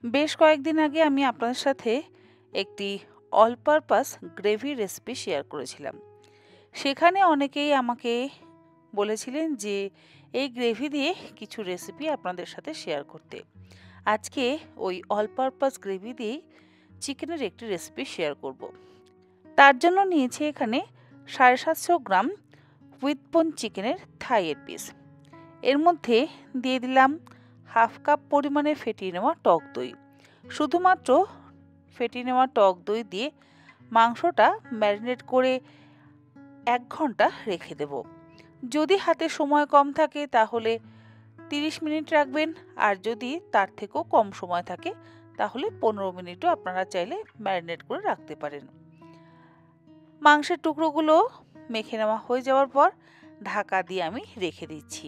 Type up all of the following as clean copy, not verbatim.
বেশ কয়েকদিন আগে আমি আপনাদের সাথে একটি all purpose gravy recipe share করেছিলাম। সেখানে অনেকেই আমাকে বলেছিলেন যে এই গ্রেভি দিয়ে কিছু রেসিপি আপনাদের সাথে শেয়ার করতে। আজকে ওই অল পারপাস গ্রেভি দিয়েই চিকেনের একটি রেসিপি শেয়ার করব। তার জন্য নিয়েছি এখানে 750 গ্রাম উইথ বোন চিকেনের থাইয়ের পিস। এর মধ্যে দিয়ে দিলাম হাফ কাপ পরিমাণে ফেটিয়ে নেওয়া টক দই। শুধুমাত্র ফেটিয়ে নেওয়া টক দই দিয়ে মাংসটা ম্যারিনেট করে 1 ঘন্টা রেখে দেব। যদি হাতে সময় কম থাকে তাহলে 30 মিনিট রাখবেন, আর যদি তার থেকেও কম সময় থাকে তাহলে 15 মিনিটও আপনারা চাইলে ম্যারিনেট করে রাখতে পারেন। মাংসের টুকরোগুলো মেখে নেওয়া হয়ে যাওয়ার পর ঢাকা দিয়ে আমি রেখে দিচ্ছি।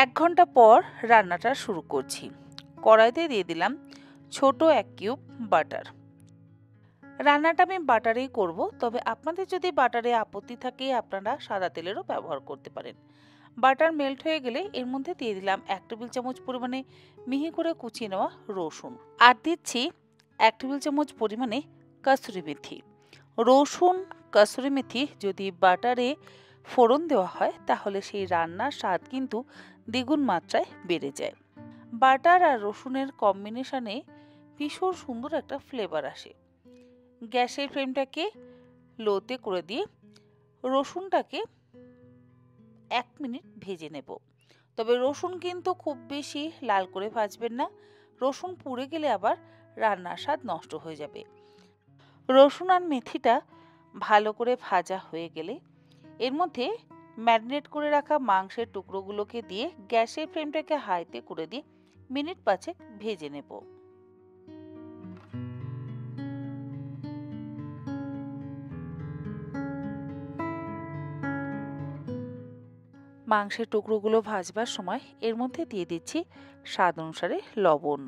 1 ঘন্টা পর রান্নাটা শুরু করছি। কড়াইতে দিয়ে দিলাম ছোট 1 কিউব বাটার। রান্নাটা আমি বাটারেই করব, তবে আপনাদের যদি বাটারে আপত্তি থাকে আপনারা সাদা তেলেরও ব্যবহার করতে পারেন। বাটার মেল্ট হয়ে গেলে এর মধ্যে দিয়ে দিলাম 1 টেবিল চামচ পরিমাণে মিহি করে কুচিয়ে নেওয়া রসুন, আর দিচ্ছি 1 টেবিল চামচ পরিমাণে কসুরি মেথি। রসুন, কসুরি মেথি যদি বাটারে ফোড়ন দেওয়া হয় তাহলে সেই রান্নার স্বাদ কিন্তু দ্বিগুণ মাত্রায় বেড়ে যায়। বাটার আর রসুনের কম্বিনেশনে ভীষণ সুন্দর একটা ফ্লেভার আসে। গ্যাসের ফ্লেমটাকে লোতে করে দিয়ে রসুনটাকে 1 মিনিট ভেজে নেব। তবে রসুন কিন্তু খুব বেশি লাল করে ভাজবেন না, রসুন পুড়ে গেলে আবার রান্নার স্বাদ নষ্ট হয়ে যাবে। রসুন আর মেথিটা ভালো করে ভাজা হয়ে গেলে এর মধ্যে ম্যারিনেট করে রাখা মাংসের টুকরোগুলোকে দিয়ে গ্যাসের ফ্লেমটাকে হাইতে করে দিয়ে মিনিট 5 ভেজে নেব। মাংসের টুকরোগুলো ভাজবার সময় এর মধ্যে দিয়ে দিচ্ছি স্বাদ অনুসারে লবণ।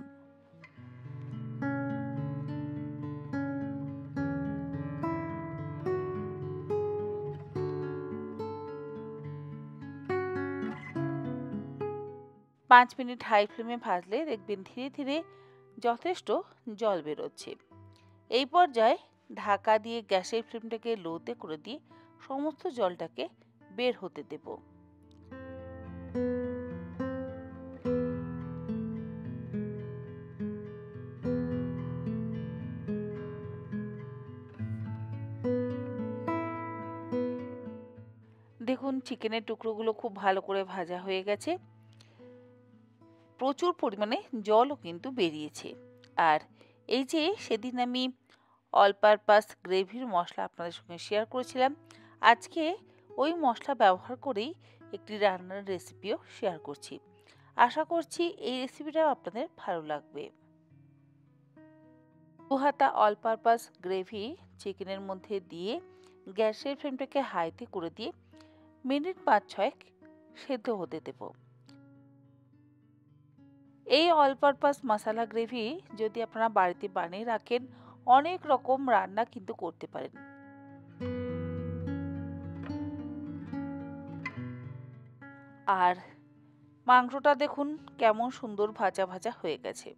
পাঁচ মিনিট হাই ফ্লেমে ভাজলে দেখবেন ধীরে ধীরে যথেষ্ট জল বেরোচ্ছে। এই পর্যায়ে ঢাকা দিয়ে গ্যাসের ফ্লেমটাকে লোতে করে দিয়ে সমস্ত জলটাকে বের হতে দেব। দেখুন চিকেনের টুকরোগুলো খুব ভালো করে ভাজা হয়ে গেছে, প্রচুর পরিমাণে জলও কিন্তু বেরিয়েছে। আর এই যে সেদিন আমি অল পারপাস গ্রেভির মশলা আপনাদের সঙ্গে শেয়ার করেছিলাম, আজকে ওই মশলা ব্যবহার করেই একটি রান্নার রেসিপিও শেয়ার করছি। আশা করছি এই রেসিপিটাও আপনাদের ভালো লাগবে। 2 হাতা অল পারপাস গ্রেভি চিকেনের মধ্যে দিয়ে গ্যাসের ফ্লেমটাকে হাইতে করে দিয়ে মিনিট 5-6 সেদ্ধ হতে দেব। এই অল পারপাস মশলা গ্রেভি যদি আপনারা বাড়িতে বানিয়ে রাখেন অনেক রকম রান্না কিন্তু করতে পারেন। আর মাংসটা দেখুন কেমন সুন্দর ভাজা ভাজা হয়ে গেছে।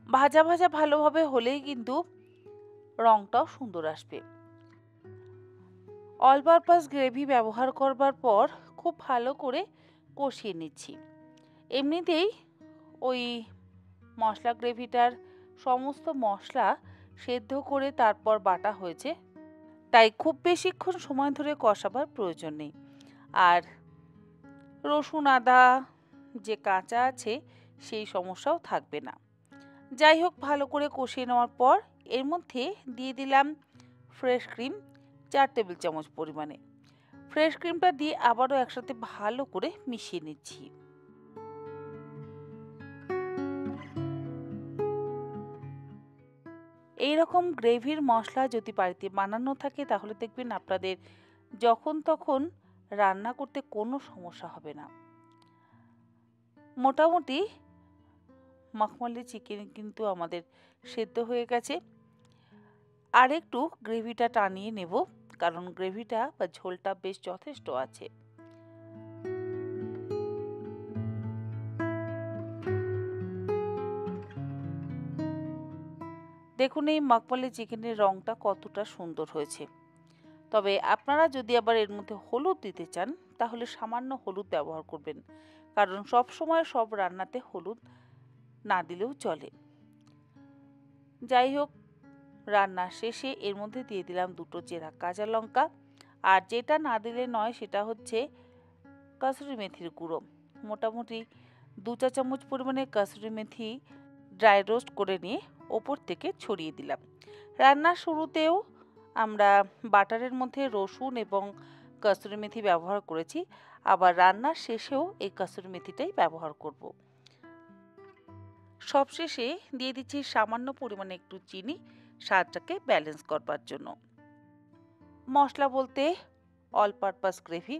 ভাজা ভাজা ভালোভাবে হলেই কিন্তু রংটাও সুন্দর আসবে। অল পারপাস গ্রেভি ব্যবহার করবার পর খুব ভালো করে কষিয়ে নিচ্ছি। এমনিতেই ওই মশলা গ্রেভিটার সমস্ত মশলা সেদ্ধ করে তারপর বাটা হয়েছে, তাই খুব বেশিক্ষণ সময় ধরে কষাবার প্রয়োজন নেই। আর রসুন আদা যে কাঁচা আছে সেই সমস্যাও থাকবে না। যাই হোক, ভালো করে কষিয়ে নেওয়ার পর এর মধ্যে দিয়ে দিলাম ফ্রেশ ক্রিম 4 টেবিল চামচ পরিমাণে। ফ্রেশ ক্রিমটা দিয়ে আবারও একসাথে ভালো করে মিশিয়ে নিচ্ছি। এই রকম গ্রেভির মশলা যদি বাড়িতে বানানো থাকে তাহলে দেখবেন আপনাদের যখন তখন রান্না করতে কোনো সমস্যা হবে না। মোটামুটি মখমলি চিকেন কিন্তু আমাদের সেদ্ধ হয়ে গেছে। আর একটু গ্রেভিটা টানিয়ে নেব, কারণ গ্রেভিটা বা ঝোলটা বেশ যথেষ্ট আছে। দেখুন এই মখমলি চিকেনের রংটা কতটা সুন্দর হয়েছে। তবে আপনারা যদি আবার এর মধ্যে হলুদ দিতে চান তাহলে সামান্য হলুদ ব্যবহার করবেন, কারণ সব সময় সব রান্নাতে হলুদ না দিলেও চলে। যাই হোক, রান্না শেষে এর মধ্যে দিয়ে দিলাম 2টো চেরা কাঁচা লঙ্কা, আর যেটা না দিলে নয় সেটা হচ্ছে কাসুরি মেথির গুঁড়ো। মোটামুটি 2 চা চামচ পরিমাণে কাসুরি মেথি ড্রাই রোস্ট করে নিয়ে ওপর থেকে ছড়িয়ে দিলাম। রান্নার শুরুতেও আমরা বাটারের মধ্যে রসুন এবং কাসুরি মেথি ব্যবহার করেছি, আবার রান্নার শেষেও এই কাসুরি মেথিটাই ব্যবহার করব। সবশেষে দিয়ে দিচ্ছি সামান্য পরিমাণে একটু চিনি, স্বাদটাকে ব্যালেন্স করবার জন্য। মশলা বলতে অল পারপাস গ্রেভি,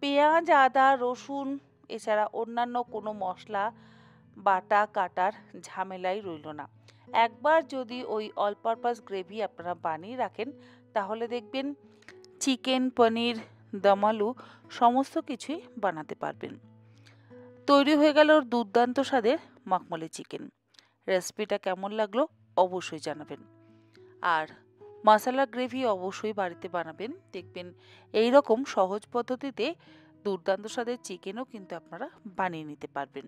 পেঁয়াজ, আদা, রসুন এছাড়া অন্যান্য কোনো মশলা বাটা কাটার ঝামেলাই রইল না। একবার যদি ওই অল পারপাস গ্রেভি আপনারা বানিয়ে রাখেন তাহলে দেখবেন চিকেন, পনির, দম আলু সমস্ত কিছুই বানাতে পারবেন। তৈরি হয়ে গেল দুর্দান্ত স্বাদের মখমলি চিকেন। রেসিপিটা কেমন লাগলো অবশ্যই জানাবেন। আর মশলা গ্রেভি অবশ্যই বাড়িতে বানাবেন, দেখবেন এই রকম সহজ পদ্ধতিতে দুর্দান্ত স্বাদের চিকেনও কিন্তু আপনারা বানিয়ে নিতে পারবেন।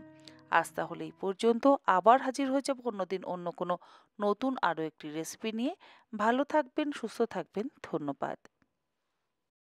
আজ তাহলে এই পর্যন্ত, আবার হাজির হয়ে যাব অন্যদিন অন্য কোনো নতুন আরও একটি রেসিপি নিয়ে। ভালো থাকবেন, সুস্থ থাকবেন, ধন্যবাদ।